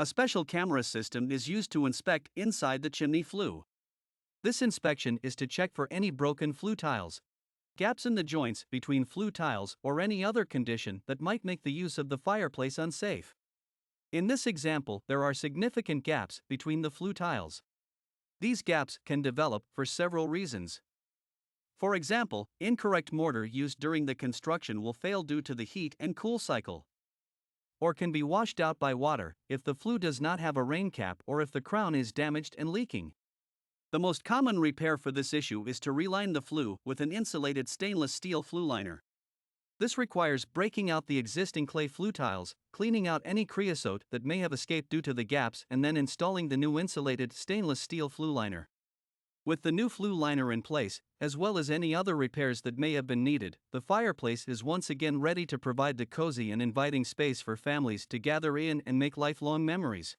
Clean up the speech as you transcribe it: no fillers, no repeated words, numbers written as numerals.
A special camera system is used to inspect inside the chimney flue. This inspection is to check for any broken flue tiles, gaps in the joints between flue tiles, or any other condition that might make the use of the fireplace unsafe. In this example, there are significant gaps between the flue tiles. These gaps can develop for several reasons. For example, incorrect mortar used during the construction will fail due to the heat and cool cycle, or can be washed out by water if the flue does not have a rain cap or if the crown is damaged and leaking. The most common repair for this issue is to reline the flue with an insulated stainless steel flue liner. This requires breaking out the existing clay flue tiles, cleaning out any creosote that may have escaped due to the gaps, and then installing the new insulated stainless steel flue liner. With the new flue liner in place, as well as any other repairs that may have been needed, the fireplace is once again ready to provide the cozy and inviting space for families to gather in and make lifelong memories.